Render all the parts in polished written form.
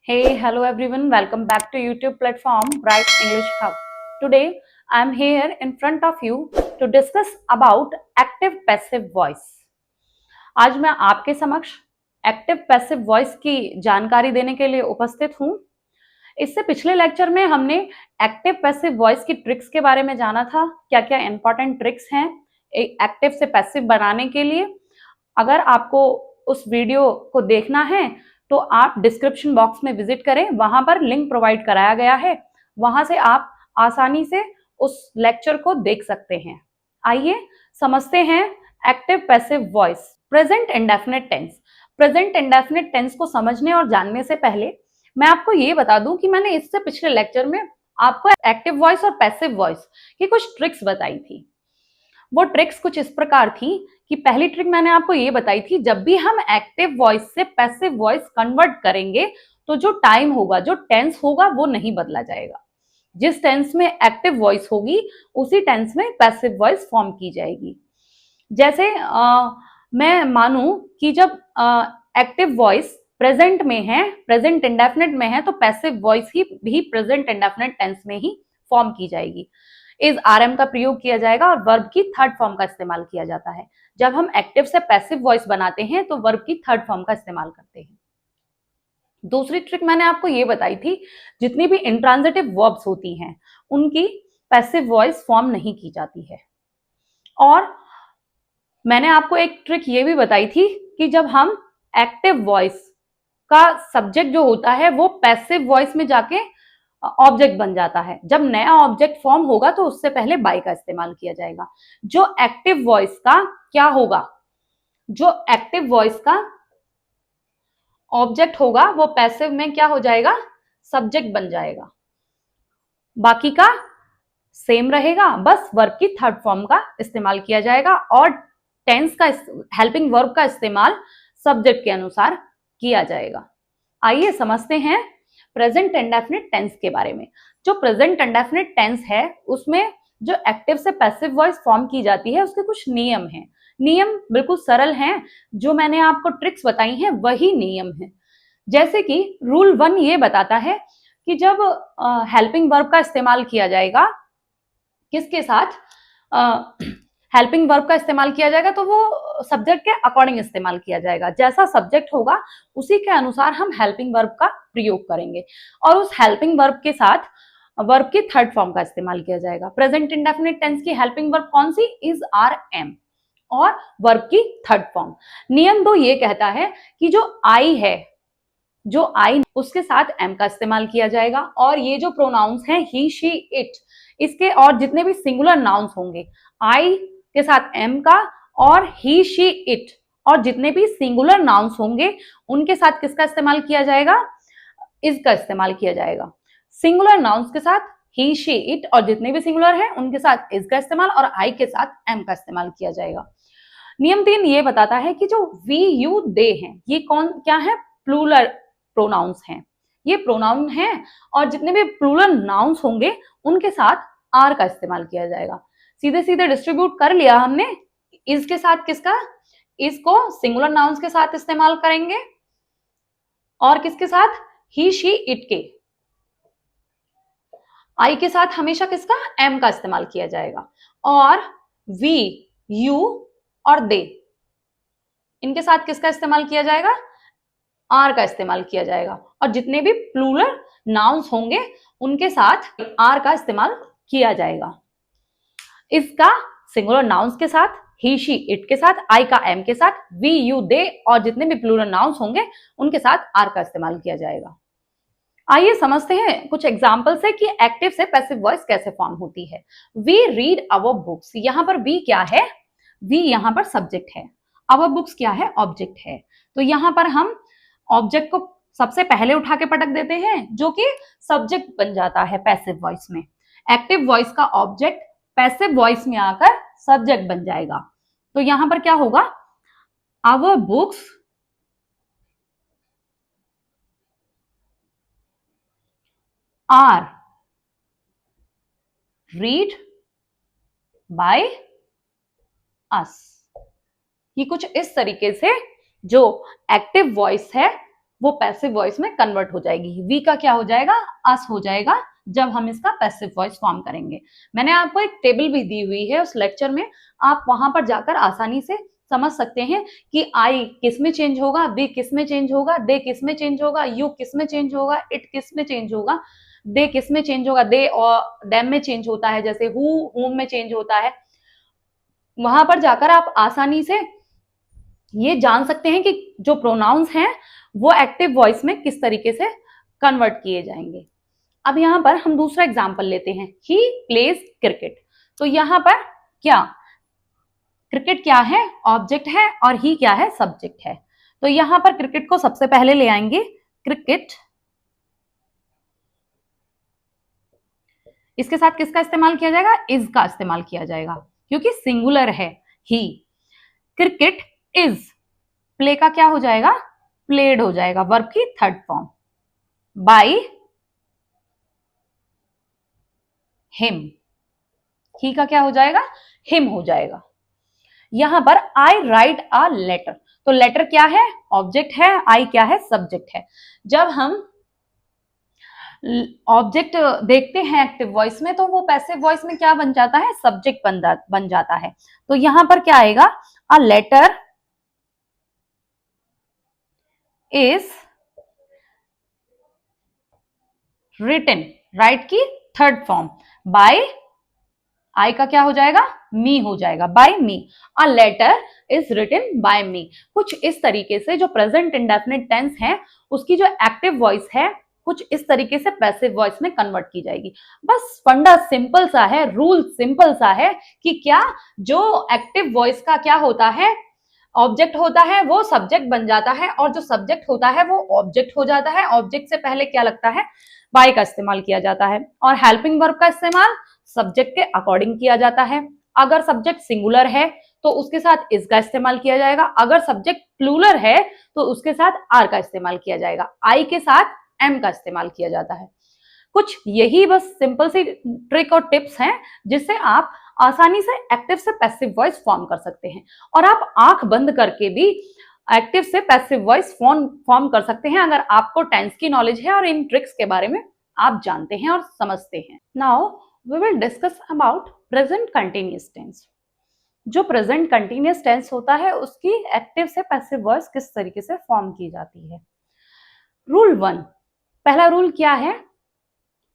Hey, hello everyone. Welcome back to YouTube platform Bright English Hub. Today, I am here in front of you to discuss about active passive voice. आज मैं आपके समक्ष active passive voice की जानकारी देने के लिए उपस्थित हूँ। इससे पिछले लेक्चर में हमने एक्टिव पैसिव वॉइस की ट्रिक्स के बारे में जाना था, क्या क्या इंपॉर्टेंट ट्रिक्स हैं एक्टिव से पैसिव बनाने के लिए। अगर आपको उस वीडियो को देखना है तो आप डिस्क्रिप्शन बॉक्स में विजिट करें, वहां पर लिंक प्रोवाइड कराया गया है, वहां से आप आसानी से उस लेक्चर को देख सकते हैं। आइए समझते हैं active passive voice. Present indefinite tense. Present indefinite tense को समझने और जानने से पहले मैं आपको ये बता दूं कि मैंने इससे पिछले लेक्चर में आपको एक्टिव वॉइस और पैसिव वॉइस की कुछ ट्रिक्स बताई थी। वो ट्रिक्स कुछ इस प्रकार थी कि पहली ट्रिक मैंने आपको ये बताई थी, जब भी हम एक्टिव वॉइस से पैसिव वॉइस कन्वर्ट करेंगे तो जो टाइम होगा, जो टेंस होगा, वो नहीं बदला जाएगा। जिस टेंस में एक्टिव वॉइस होगी उसी टेंस में पैसिव वॉइस फॉर्म की जाएगी। जैसे मैं मानूं कि जब एक्टिव वॉइस प्रेजेंट में है, प्रेजेंट इंडेफिनिट में है, तो पैसिव वॉइस ही भी प्रेजेंट इंडेफिनिट टेंस में ही फॉर्म की जाएगी। इज आरएम का प्रयोग किया जाएगा और वर्ब की थर्ड फॉर्म का इस्तेमाल किया जाता है। जब हम एक्टिव से पैसिव वॉइस बनाते हैं तो वर्ब की थर्ड फॉर्म का इस्तेमाल करते हैं। दूसरी ट्रिक मैंने आपको ये बताई थी, जितनी भी इंट्रांजिटिव वर्ब्स होती हैं उनकी पैसिव वॉइस फॉर्म नहीं की जाती है। और मैंने आपको एक ट्रिक ये भी बताई थी कि जब हम एक्टिव वॉइस का सब्जेक्ट जो होता है वो पैसिव वॉइस में जाके ऑब्जेक्ट बन जाता है। जब नया ऑब्जेक्ट फॉर्म होगा तो उससे पहले बाय का इस्तेमाल किया जाएगा। जो एक्टिव वॉइस का क्या होगा, जो एक्टिव वॉइस का ऑब्जेक्ट होगा वो पैसिव में क्या हो जाएगा, सब्जेक्ट बन जाएगा। बाकी का सेम रहेगा, बस वर्ब की थर्ड फॉर्म का इस्तेमाल किया जाएगा और टेंस का हेल्पिंग वर्ब का इस्तेमाल सब्जेक्ट के अनुसार किया जाएगा। आइए समझते हैं प्रेजेंट इंडेफिनिट टेंस के बारे में। जो प्रेजेंट इंडेफिनिट टेंस है उसमें जो एक्टिव से पैसिव वॉइस फॉर्म की जाती है उसके कुछ नियम हैं। नियम बिल्कुल सरल हैं, जो मैंने आपको ट्रिक्स बताई हैं वही नियम है। जैसे कि रूल 1 ये बताता है कि जब हेल्पिंग वर्ब का इस्तेमाल किया जाएगा, किसके साथ हेल्पिंग वर्ब का इस्तेमाल किया जाएगा, तो वो सब्जेक्ट के अकॉर्डिंग इस्तेमाल किया जाएगा। जैसा सब्जेक्ट होगा उसी के अनुसार हम हेल्पिंग वर्ब का प्रयोग करेंगे और उस हेल्पिंग वर्ब के साथ वर्ब की थर्ड फॉर्म का इस्तेमाल किया जाएगा। प्रेजेंट इंडेफिनिट टेंस की हेल्पिंग वर्ब कौन सी, इज, आर, एम और वर्ब की थर्ड फॉर्म। नियम 2 ये कहता है कि जो आई है, जो आई उसके साथ एम का इस्तेमाल किया जाएगा और ये जो प्रोनाउंस हैं ही, शी, इट, इसके और जितने भी सिंगुलर नाउन्स होंगे, आई के साथ एम का और ही, शी, इट और जितने भी सिंगुलर नाउन्स होंगे उनके साथ किसका इस्तेमाल किया जाएगा, इज का इस्तेमाल किया जाएगा। सिंगुलर नाउन्स के साथ ही, शी, इट और जितने भी सिंगुलर हैं उनके साथ इज का इस्तेमाल और आई के साथ एम का इस्तेमाल किया जाएगा। नियम 3 ये बताता है कि जो वी, यू, दे हैं ये कौन क्या है, प्लूरल प्रोनाउंस हैं। ये प्रोनाउन हैं और जितने भी प्लूरल नाउन्स होंगे उनके साथ आर का इस्तेमाल किया जाएगा। सीधे सीधे डिस्ट्रीब्यूट कर लिया हमने। इज के साथ किसका, इज को सिंगुलर नाउन्स के साथ इस्तेमाल करेंगे और किसके साथ, ही, शी, इट के। आई के साथ हमेशा किसका, एम का इस्तेमाल किया जाएगा और वी, यू और दे इनके साथ किसका इस्तेमाल किया जाएगा, आर का इस्तेमाल किया जाएगा और जितने भी प्लूरल नाउन्स होंगे उनके साथ आर का इस्तेमाल किया जाएगा। इसका सिंगुलर नाउन्स के साथ, ही, शी, इट के साथ, आई का एम के साथ, वी, यू, दे और जितने भी प्लूरल नाउन्स होंगे उनके साथ आर का इस्तेमाल किया जाएगा। आइए समझते हैं कुछ एग्जाम्पल से कि एक्टिव से पैसिव वॉइस कैसे फॉर्म होती है। वी रीड अवर बुक्स, यहां पर वी क्या है, वी यहां पर सब्जेक्ट है, अवर बुक्स क्या है, ऑब्जेक्ट है। तो यहां पर हम ऑब्जेक्ट को सबसे पहले उठा के पटक देते हैं जो कि सब्जेक्ट बन जाता है पैसिव वॉइस में। एक्टिव वॉइस का ऑब्जेक्ट पैसिव वॉइस में आकर सब्जेक्ट बन जाएगा। तो यहां पर क्या होगा, our books are read by us. ये कुछ इस तरीके से जो एक्टिव वॉइस है वो पैसिव वॉइस में कन्वर्ट हो जाएगी। वी का क्या हो जाएगा, अस हो जाएगा जब हम इसका पैसिव वॉइस फॉर्म करेंगे। मैंने आपको एक टेबल भी दी हुई है उस लेक्चर में, आप वहां पर जाकर आसानी से समझ सकते हैं कि आई किस में चेंज होगा, वी किस में चेंज होगा, दे किस में चेंज होगा, यू किस में चेंज होगा, इट किस में चेंज होगा, दे किस में चेंज होगा, दे और देम में चेंज होता है, जैसे हूम में चेंज होता है। वहां पर जाकर आप आसानी से ये जान सकते हैं कि जो प्रोनाउंस हैं वो एक्टिव वॉइस में किस तरीके से कन्वर्ट किए जाएंगे। अब यहां पर हम दूसरा एग्जाम्पल लेते हैं, ही प्लेज क्रिकेट। तो यहां पर क्या, क्रिकेट क्या है, ऑब्जेक्ट है, और ही क्या है, सब्जेक्ट है। तो यहां पर क्रिकेट को सबसे पहले ले आएंगे, क्रिकेट। इसके साथ किसका इस्तेमाल किया जाएगा, इज का इस्तेमाल किया जाएगा क्योंकि सिंगुलर है ही। क्रिकेट इज, प्ले का क्या हो जाएगा, प्लेड हो जाएगा, वर्ब की थर्ड फॉर्म। बाय हिम, ही का क्या हो जाएगा, हिम हो जाएगा। यहां पर आई राइट अ लेटर, तो लेटर क्या है, ऑब्जेक्ट है, आई क्या है, सब्जेक्ट है। जब हम ऑब्जेक्ट देखते हैं एक्टिव वॉइस में तो वो पैसिव वॉइस में क्या बन जाता है, सब्जेक्ट बन जाता है। तो यहां पर क्या आएगा, a letter is written, write की थर्ड फॉर्म, बाय, आई का क्या हो जाएगा, मी हो जाएगा, by me. A letter is written by me. कुछ इस तरीके से जो प्रेजेंट इंडेफिनिट टेंस है उसकी जो एक्टिव वॉइस है कुछ इस तरीके से पैसिव वॉइस में कन्वर्ट की जाएगी। बस फंडा सिंपल सा है, रूल सिंपल सा है कि क्या, जो एक्टिव वॉइस का क्या होता है, ऑब्जेक्ट होता है वो सब्जेक्ट बन जाता है, और जो सब्जेक्ट होता है वो ऑब्जेक्ट हो जाता है। ऑब्जेक्ट से पहले क्या लगता है, बाय का इस्तेमाल किया जाता है, और हेल्पिंग वर्ब का इस्तेमाल सब्जेक्ट के अकॉर्डिंग किया जाता है। अगर सब्जेक्ट सिंगुलर है तो उसके साथ इज का इस्तेमाल किया जाएगा, अगर सब्जेक्ट प्लूरल है तो उसके साथ आर का इस्तेमाल किया जाएगा, आई के साथ एम का इस्तेमाल किया जाता है। कुछ यही बस सिंपल सी ट्रिक और टिप्स हैं जिससे आप आसानी से एक्टिव से पैसिव वॉइस फॉर्म कर सकते हैं, और आप आंख बंद करके भी एक्टिव से पैसिव वॉइस फॉर्म कर सकते हैं अगर आपको टेंस की नॉलेज है और इन ट्रिक्स के बारे में आप जानते हैं और समझते हैं। Now we will discuss about present continuous tense. जो प्रेजेंट कंटिन्यूअस टेंस होता है उसकी एक्टिव से पैसिव वॉइस किस तरीके से फॉर्म की जाती है। रूल 1, पहला रूल क्या है,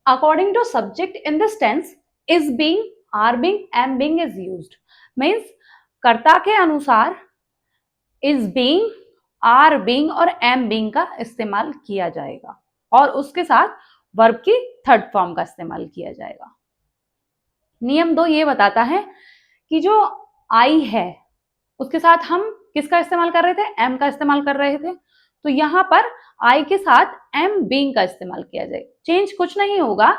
according to subject in this tense is being, are being, am being is used. Means कर्ता के अनुसार इज बीइंग, आर बीइंग और एम बीइंग का इस्तेमाल किया जाएगा, और उसके साथ वर्ब की थर्ड फॉर्म का इस्तेमाल किया जाएगा। नियम 2 ये बताता है कि जो आई है उसके साथ हम किसका इस्तेमाल कर रहे थे, एम का इस्तेमाल कर रहे थे, तो यहां पर आई के साथ एम बीइंग का इस्तेमाल किया जाएगा। चेंज कुछ नहीं होगा,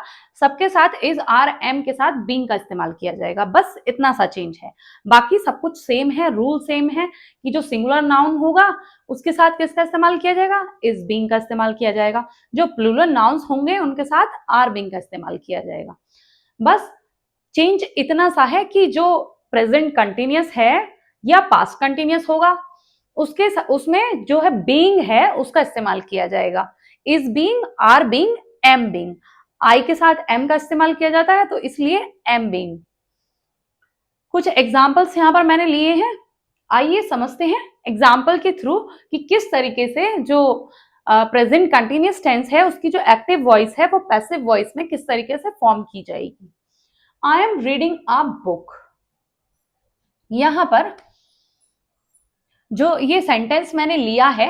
सबके साथ इज, आर, एम के साथ बीइंग का इस्तेमाल किया जाएगा, बस इतना सा चेंज है, बाकी सब कुछ सेम है। रूल सेम है कि जो सिंगुलर नाउन होगा उसके साथ किसका इस्तेमाल किया जाएगा, इज बीइंग का इस्तेमाल किया जाएगा, जो प्लूरल नाउन्स होंगे उनके साथ आर बीइंग का इस्तेमाल किया जाएगा। बस चेंज इतना सा है कि जो प्रेजेंट कंटिन्यूअस है या पास्ट कंटिन्यूअस होगा उसमें जो है बीइंग है उसका इस्तेमाल किया जाएगा, is being, are being, am being. I के साथ एम का इस्तेमाल किया जाता है तो इसलिए एम बीइंग। कुछ एग्जांपल्स यहां पर मैंने लिए हैं, आइए समझते हैं एग्जाम्पल के थ्रू कि किस तरीके से जो प्रेजेंट कंटिन्यूअस टेंस है उसकी जो एक्टिव वॉइस है वो पैसिव वॉइस में किस तरीके से फॉर्म की जाएगी। I am reading a book, यहां पर जो ये सेंटेंस मैंने लिया है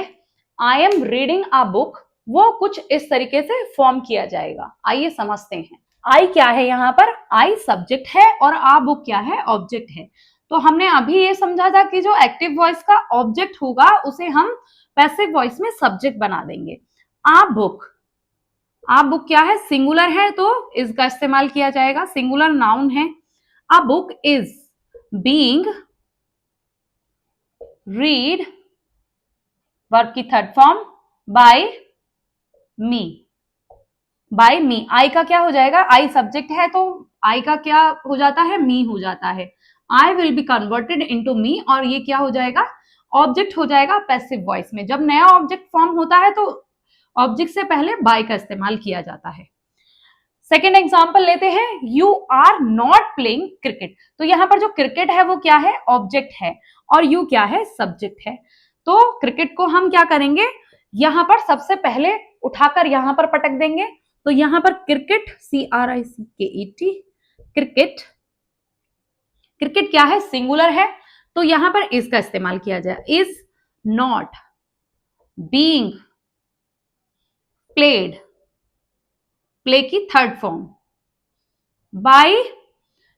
I am reading a book, वो कुछ इस तरीके से फॉर्म किया जाएगा। आइए समझते हैं। आई क्या है, यहां पर आई सब्जेक्ट है और आ बुक क्या है, ऑब्जेक्ट है। तो हमने अभी ये समझा था कि जो एक्टिव वॉइस का ऑब्जेक्ट होगा उसे हम पैसिव वॉइस में सब्जेक्ट बना देंगे। आ बुक, आ बुक क्या है, सिंगुलर है तो इज का इस्तेमाल किया जाएगा, सिंगुलर नाउन है। A book is being read, verb की third form, by me, by me. I का क्या हो जाएगा, आई सब्जेक्ट है तो आई का क्या हो जाता है, मी हो जाता है। I will be converted into me, और ये क्या हो जाएगा, ऑब्जेक्ट हो जाएगा पैसिव वॉइस में। जब नया ऑब्जेक्ट फॉर्म होता है तो ऑब्जेक्ट से पहले बाय का इस्तेमाल किया जाता है। सेकेंड एग्जाम्पल लेते हैं, you are not playing cricket. तो यहाँ पर जो क्रिकेट है वो क्या है, ऑब्जेक्ट है, और यू क्या है, सब्जेक्ट है। तो क्रिकेट को हम क्या करेंगे, यहाँ पर सबसे पहले उठाकर यहाँ पर पटक देंगे। तो यहाँ पर क्रिकेट, CRICKET, क्रिकेट, क्रिकेट क्या है, सिंगुलर है, तो यहां पर इज का इस्तेमाल किया जाए, is not being played, play की third form, by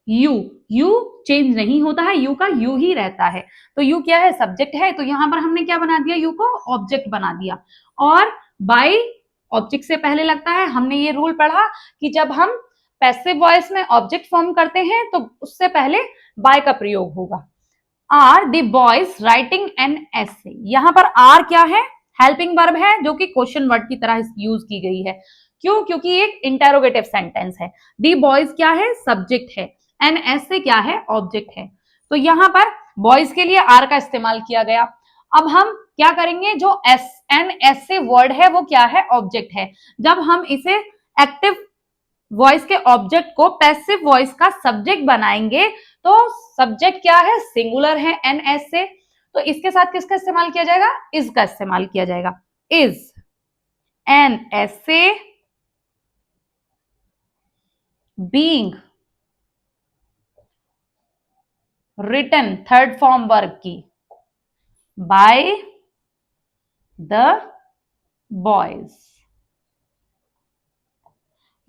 you, you change नहीं होता है, यू का यू ही रहता है। तो यू क्या है, सब्जेक्ट है, तो यहां पर हमने क्या बना दिया, यू को ऑब्जेक्ट बना दिया। और बाय ऑब्जेक्ट से पहले लगता है, हमने ये रूल पढ़ा कि जब हम पैसिव वॉइस में ऑब्जेक्ट फॉर्म करते हैं तो उससे पहले बाय का प्रयोग होगा। Are the boys writing an essay, यहां पर आर क्या है, हेल्पिंग वर्ब है, जो कि क्वेश्चन वर्ड की तरह यूज की गई है। क्यों, क्योंकि एक इंटेरोगेटिव सेंटेंस है। दी बॉयज क्या है, सब्जेक्ट है, एन एसे क्या है, ऑब्जेक्ट है। तो यहां पर बॉयज के लिए आर का इस्तेमाल किया गया। अब हम क्या करेंगे, जो एन एसे वर्ड है वो क्या है, ऑब्जेक्ट है। जब हम इसे एक्टिव वॉइस के ऑब्जेक्ट को पैसिव वॉइस का सब्जेक्ट बनाएंगे तो सब्जेक्ट क्या है, सिंगुलर है, एन एस से, तो इसके साथ किसका इस्तेमाल किया जाएगा, इज का इस्तेमाल किया जाएगा। Is an essay being written, third form verb की, बाय द बॉयज।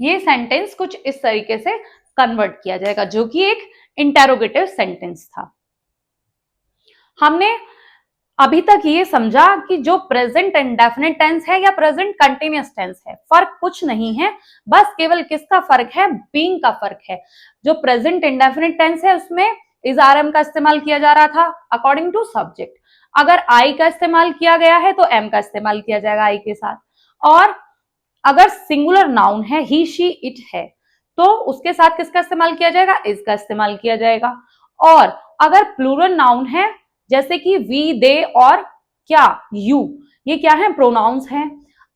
ये सेंटेंस कुछ इस तरीके से कन्वर्ट किया जाएगा, जो कि एक इंटेरोगेटिव सेंटेंस था। हमने अभी तक ये समझा कि जो प्रेजेंट इंडेफिनिट टेंस है या प्रेजेंट कंटिन्यूअस टेंस है, फर्क कुछ नहीं है, बस केवल किसका फर्क है, बीइंग का फर्क है। जो प्रेजेंट इंडेफिनिट टेंस है उसमें इज आरएम का इस्तेमाल किया जा रहा था अकॉर्डिंग टू सब्जेक्ट। अगर आई का इस्तेमाल किया गया है तो एम का इस्तेमाल किया जाएगा आई के साथ। और अगर सिंगुलर नाउन है, ही शी इट है, तो उसके साथ किसका इस्तेमाल किया जाएगा, इज का इस्तेमाल किया जाएगा। और अगर प्लूरल नाउन है, जैसे कि वी, दे और क्या, यू, ये क्या है, प्रोनाउंस हैं,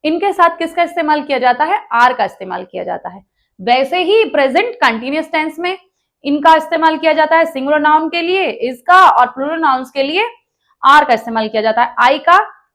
इनके साथ किसका इस्तेमाल किया जाता है, आर का इस्तेमाल किया जाता है। वैसे ही प्रेजेंट कंटिन्यूअस टेंस में इनका इस्तेमाल किया जाता है, सिंगुलर नाउन के लिए इज का और प्लूरल नाउन्स के लिए आर का इस्तेमाल किया जाता है।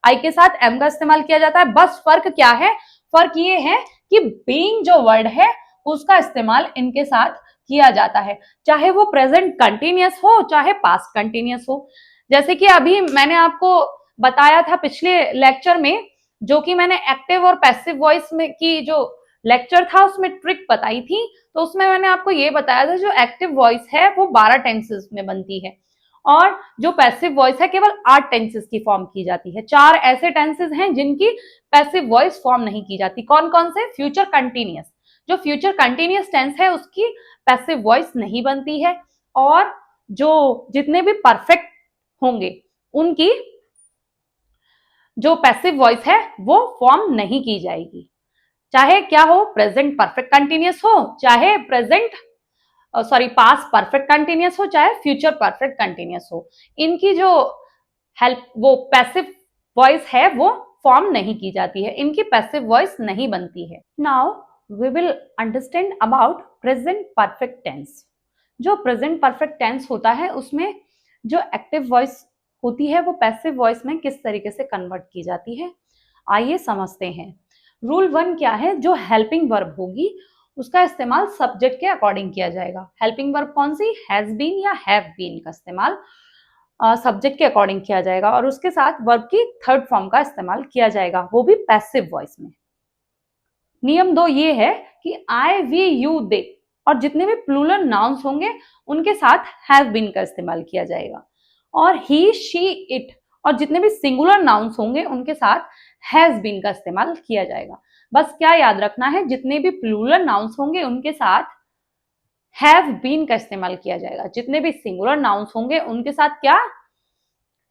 आई के साथ एम का इस्तेमाल किया जाता है। बस फर्क क्या है, फर्क ये है कि बीइंग जो वर्ड है उसका इस्तेमाल इनके साथ किया जाता है, चाहे वो प्रेजेंट कंटिन्यूअस हो चाहे पास्ट कंटिन्यूअस हो। जैसे कि अभी मैंने आपको बताया था पिछले लेक्चर में, जो कि मैंने एक्टिव और पैसिव वॉइस में की जो लेक्चर था उसमें ट्रिक बताई थी, तो उसमें मैंने आपको ये बताया था जो एक्टिव वॉइस है वो 12 टेंसेस में बनती है और जो पैसिव वॉइस है केवल 8 टेंसेस की फॉर्म की जाती है। 4 ऐसे टेंसेस हैं जिनकी पैसिव वॉइस फॉर्म नहीं की जाती। कौन कौन से, फ्यूचर कंटिन्यूअस, जो फ्यूचर कंटिन्यूअस टेंस है उसकी पैसिव वॉइस नहीं बनती है, और जो जितने भी परफेक्ट होंगे उनकी जो पैसिव वॉइस है वो फॉर्म नहीं की जाएगी, चाहे क्या हो, प्रेजेंट परफेक्ट कंटिन्यूअस हो, चाहे पास्ट परफेक्ट कंटिन्यूअस हो, चाहे फ्यूचर परफेक्ट कंटिन्यूअस हो। इनकी जो वो पैसिव वॉइस है वो फॉर्म नहीं की जाती है, इनकी पैसिव वॉइस नहीं बनती है। Now we will understand about present perfect tense. जो प्रेजेंट परफेक्ट टेंस होता है उसमें जो एक्टिव वॉइस होती है वो पैसिव वॉइस में किस तरीके से कन्वर्ट की जाती है, आइए समझते हैं। रूल 1 क्या है, जो हेल्पिंग वर्ब होगी उसका इस्तेमाल सब्जेक्ट के अकॉर्डिंग किया जाएगा। हेल्पिंग वर्ब कौन सी, हैज बीन या हैव बीन का इस्तेमाल सब्जेक्ट के अकॉर्डिंग किया जाएगा और उसके साथ वर्ब की थर्ड फॉर्म का इस्तेमाल किया जाएगा, वो भी पैसिव वॉइस में। नियम 2 ये है कि आई, वी, यू, दे और जितने भी प्लूरल नाउन्स होंगे उनके साथ हैव बीन का इस्तेमाल किया जाएगा, और ही, शी, इट और जितने भी सिंगुलर नाउन्स होंगे उनके साथ हैज बीन का इस्तेमाल किया जाएगा। बस क्या याद रखना है, जितने भी प्लूरल नाउन्स होंगे उनके साथ हैव बीन का इस्तेमाल किया जाएगा, जितने भी सिंगुलर नाउन्स होंगे उनके साथ क्या,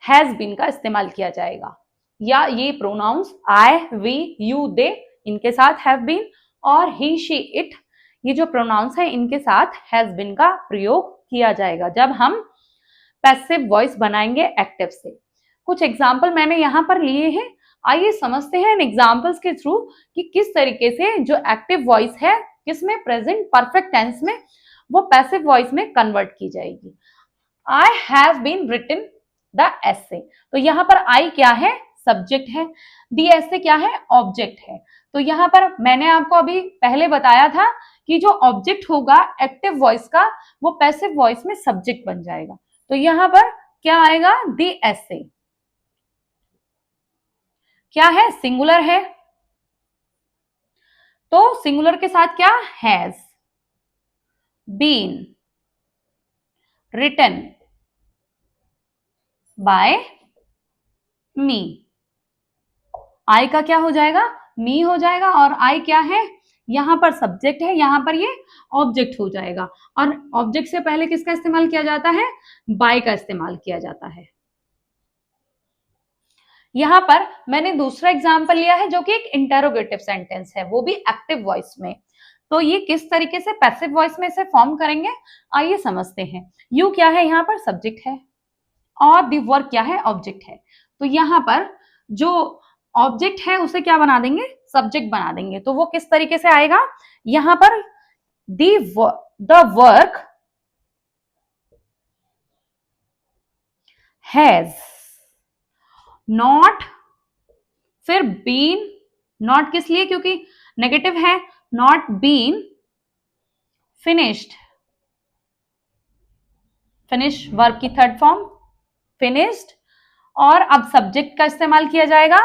हैज बीन का इस्तेमाल किया जाएगा। या ये प्रोनाउंस आई, वी, यू, दे इनके साथ हैव बीन और ही, शी, इट ये जो प्रोनाउंस है इनके साथ हैज बीन का प्रयोग किया जाएगा जब हम पैसिव वॉइस बनाएंगे एक्टिव से। कुछ एग्जाम्पल मैंने यहां पर लिए हैं, आइए समझते हैं इन एग्जाम्पल्स के थ्रू कि किस तरीके से जो एक्टिव वॉइस है किसमें प्रेजेंट परफेक्ट टेंस में वो पैसिव वॉइस में कन्वर्ट की जाएगी। I have been written the essay, तो यहाँ पर आई क्या है, सब्जेक्ट है, दी एसे क्या है, ऑब्जेक्ट है। तो यहाँ पर मैंने आपको अभी पहले बताया था कि जो ऑब्जेक्ट होगा एक्टिव वॉइस का वो पैसिव वॉइस में सब्जेक्ट बन जाएगा। तो यहाँ पर क्या आएगा, दी एसे क्या है, सिंगुलर है, तो सिंगुलर के साथ क्या, has been written by me. I का क्या हो जाएगा, मी हो जाएगा, और आई क्या है, यहां पर सब्जेक्ट है, यहां पर ये ऑब्जेक्ट हो जाएगा। और ऑब्जेक्ट से पहले किसका इस्तेमाल किया जाता है, बाय का इस्तेमाल किया जाता है। यहां पर मैंने दूसरा एग्जाम्पल लिया है जो कि एक इंटेरोगेटिव सेंटेंस है, वो भी एक्टिव वॉइस में। तो ये किस तरीके से पैसिव वॉइस में इसे फॉर्म करेंगे, आइए समझते हैं। यू क्या है, यहाँ पर सब्जेक्ट है, और दी वर्क क्या है, ऑब्जेक्ट है। तो यहाँ पर जो ऑब्जेक्ट है उसे क्या बना देंगे, सब्जेक्ट बना देंगे। तो वो किस तरीके से आएगा, यहां पर द वर्क हैज नॉट, फिर बीन, नॉट किस लिए, क्योंकि नेगेटिव है, not been finished, finish verb की थर्ड फॉर्म फिनिश्ड। और अब सब्जेक्ट का इस्तेमाल किया जाएगा,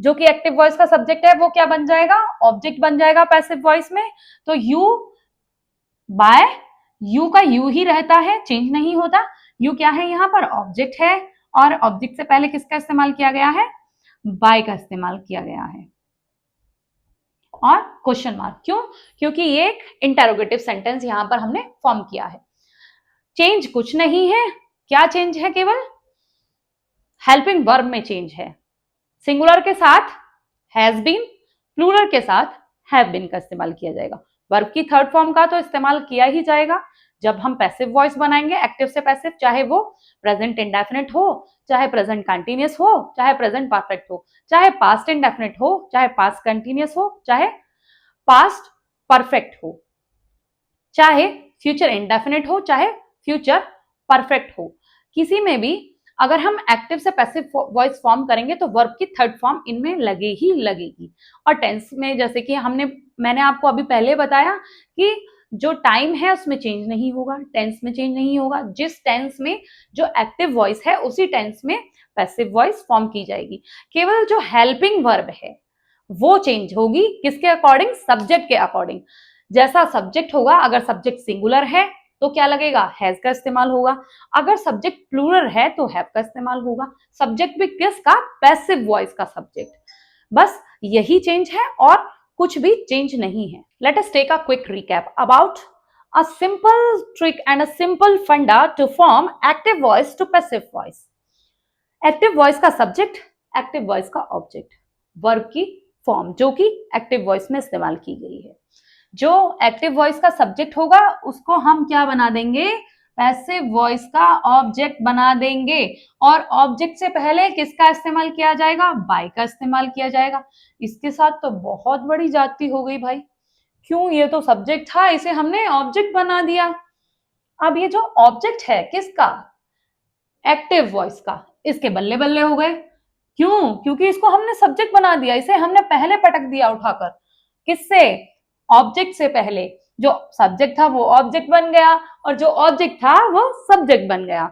जो कि एक्टिव वॉइस का सब्जेक्ट है वो क्या बन जाएगा, ऑब्जेक्ट बन जाएगा पैसिव वॉइस में। तो यू बाय, यू का यू ही रहता है, चेंज नहीं होता। यू क्या है, यहाँ पर ऑब्जेक्ट है, और ऑब्जेक्ट से पहले किसका इस्तेमाल किया गया है, बाय का इस्तेमाल किया गया है। और क्वेश्चन मार्क क्यों, क्योंकि ये एक इंटेरोगेटिव सेंटेंस यहां पर हमने फॉर्म किया है। चेंज कुछ नहीं है, क्या चेंज है, केवल हेल्पिंग वर्ब में चेंज है। सिंगुलर के साथ हैज बीन, प्लूरल के साथ हैव बीन का इस्तेमाल किया जाएगा। वर्ब की थर्ड फॉर्म का तो इस्तेमाल किया ही जाएगा जब हम पैसिव वॉइस बनाएंगे, एक्टिव से पैसिव, चाहे वो प्रेजेंट इंडेफिनिट हो, चाहे प्रेजेंट कंटिन्यूअस हो, चाहे प्रेजेंट परफेक्ट हो, चाहे पास्ट इंडेफिनिट हो, चाहे पास्ट कंटिन्यूअस हो, चाहे पास्ट परफेक्ट हो, चाहे फ्यूचर इंडेफिनिट हो, चाहे फ्यूचर परफेक्ट हो। किसी में भी अगर हम एक्टिव से पैसिव वॉइस फॉर्म करेंगे तो वर्ब की थर्ड फॉर्म इनमें लगे ही लगेगी। और टेंस में जैसे कि मैंने आपको अभी पहले बताया कि जो टाइम है उसमें चेंज नहीं होगा, टेंस में चेंज नहीं होगा। जिस टेंस में जो एक्टिव वॉइस है उसी टेंस में पैसिव वॉइस फॉर्म की जाएगी। केवल जो हेल्पिंग वर्ब है वो चेंज होगी, किसके अकॉर्डिंग, सब्जेक्ट के अकॉर्डिंग। जैसा सब्जेक्ट होगा, अगर सब्जेक्ट सिंगुलर है तो क्या लगेगा, हैज का इस्तेमाल होगा। अगर सब्जेक्ट प्लूरल है तो हैव का इस्तेमाल होगा। सब्जेक्ट भी किसका, पैसिव वॉइस का सब्जेक्ट। बस यही चेंज है और कुछ भी चेंज नहीं है। Let us take a quick recap about a simple trick and a simple funda to form active voice to passive voice. Active voice का सब्जेक्ट, एक्टिव वॉइस का ऑब्जेक्ट, वर्ब की फॉर्म जो कि एक्टिव वॉइस में इस्तेमाल की गई है। जो एक्टिव वॉइस का सब्जेक्ट होगा उसको हम क्या बना देंगे, पैसिव वॉइस का ऑब्जेक्ट बना देंगे। और ऑब्जेक्ट से पहले किसका इस्तेमाल किया जाएगा, बाय का इस्तेमाल किया जाएगा। इसके साथ तो बहुत बड़ी जाती हो गई भाई, क्यों, ये तो सब्जेक्ट था, इसे हमने ऑब्जेक्ट बना दिया। अब ये जो ऑब्जेक्ट है किसका, एक्टिव वॉइस का, इसके बल्ले बल्ले हो गए। क्यों, क्योंकि इसको हमने सब्जेक्ट बना दिया, इसे हमने पहले पटक दिया उठाकर, किससे, ऑब्जेक्ट से पहले। जो सब्जेक्ट था वो ऑब्जेक्ट बन गया, और जो ऑब्जेक्ट था वो सब्जेक्ट बन गया।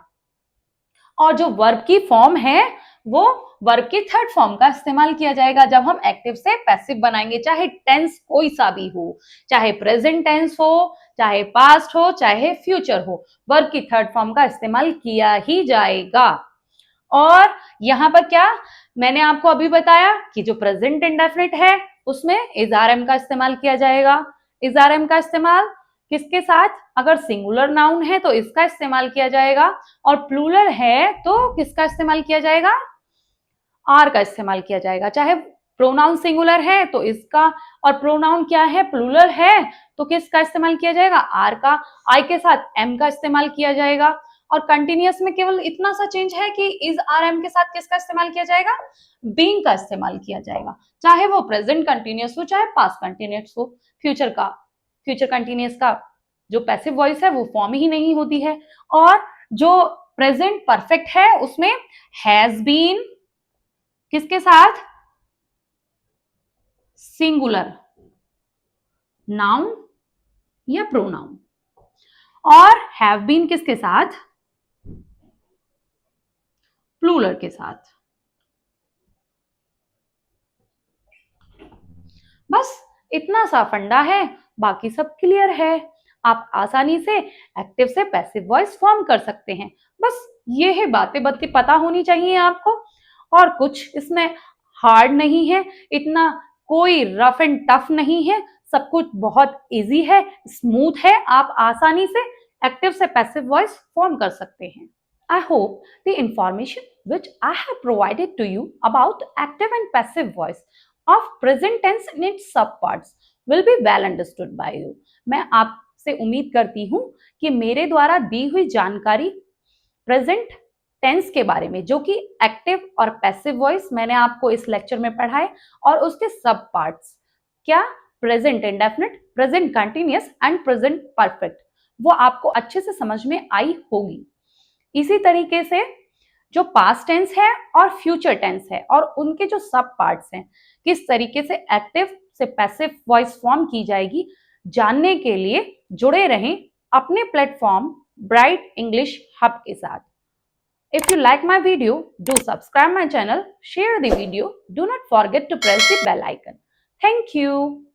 और जो वर्ब की फॉर्म है वो वर्ब की थर्ड फॉर्म का इस्तेमाल किया जाएगा जब हम एक्टिव से पैसिव बनाएंगे, चाहे टेंस कोई सा भी हो, चाहे प्रेजेंट टेंस हो, चाहे पास्ट हो, चाहे फ्यूचर हो, वर्ब की थर्ड फॉर्म का इस्तेमाल किया ही जाएगा। और यहां पर क्या मैंने आपको अभी बताया कि जो प्रेजेंट इंडेफिनिट है उसमें इज आर एम का इस्तेमाल किया जाएगा। इज आर एम का इस्तेमाल किसके साथ, अगर सिंगुलर नाउन है तो इसका इस्तेमाल किया जाएगा, और प्लूरल है तो किसका इस्तेमाल किया जाएगा, आर का इस्तेमाल किया जाएगा। चाहे प्रोनाउन सिंगुलर है तो इसका, और प्रोनाउन क्या है, प्लूरल है तो किसका इस्तेमाल किया जाएगा, आर का। आई के साथ एम का इस्तेमाल किया जाएगा। और कंटिन्यूअस में केवल इतना सा चेंज है कि इज आर एम के साथ किसका इस्तेमाल किया जाएगा, बीइंग का इस्तेमाल किया जाएगा, चाहे वो प्रेजेंट कंटिन्यूअस हो चाहे पास्ट कंटिन्यूअस हो। फ्यूचर कंटिन्यूअस का जो पैसिव वॉइस है वो फॉर्म ही नहीं होती है। और जो प्रेजेंट परफेक्ट है उसमें हैज बीन किसके साथ, सिंगुलर नाउन या प्रोनाउन, और हैव बीन किसके साथ, प्लूरल के साथ। बस इतना सा फंडा है, बाकी सब क्लियर है। आप आसानी से एक्टिव से पैसिव वॉइस फॉर्म कर सकते हैं। बस ये है बातें बातें पता होनी चाहिए आपको, और कुछ इसमें हार्ड नहीं है, इतना कोई रफ एंड टफ नहीं है, सब कुछ बहुत इजी है, स्मूथ है। आप आसानी से एक्टिव से पैसिव वॉइस फॉर्म कर सकते हैं। I hope the information which I have provided to you about active and passive voice of present tense in its subparts will be well understood by you. मैं आपसे उम्मीद करती हूँ कि मेरे द्वारा दी हुई जानकारी प्रेजेंट टेंस के बारे में, जो कि एक्टिव और पैसिव वॉइस मैंने आपको इस लेक्चर में पढ़ाए, और उसके सब पार्ट्स क्या, present indefinite, present continuous and present perfect, वो आपको अच्छे से समझ में आई होगी। इसी तरीके से जो पास्ट टेंस है और फ्यूचर टेंस है और उनके जो सब पार्ट्स हैं, किस तरीके से एक्टिव से पैसिव वॉइस फॉर्म की जाएगी, जानने के लिए जुड़े रहें अपने प्लेटफॉर्म ब्राइट इंग्लिश हब के साथ। If you like my video, do subscribe my channel, share the video, do not forget to press the bell icon. Thank you.